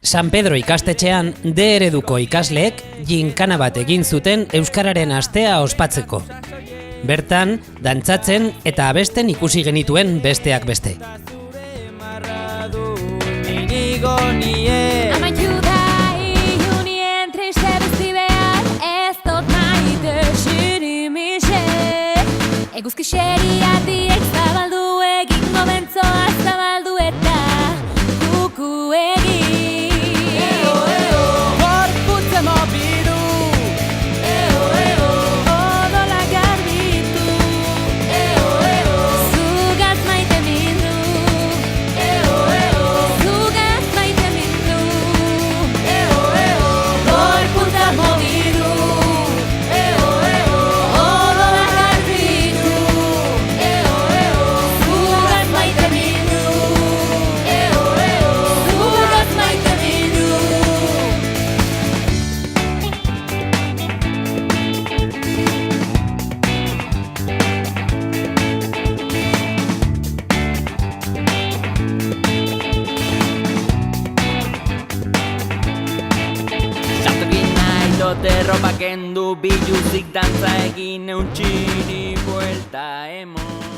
San Pedro ikastetxean D ereduko ikasleek ginkana bat egin zuten euskararen astea ospatzeko. Bertan, dantzatzen eta abesten ikusi genituen besteak beste. Eguzki xeriatiek zabaldu egingo bentzoa zabaldu eta kuku egin. Gorputza mobidu, Odola garbitu, zugaz maite mindu, zugaz maite mindu. Gorputza mobidu, odola garbitu, zugaz maite mindu, zugaz maite mindu. Sartukin nahi dote ropa kendu, biluzik dantza egin eutxiri buelta emon.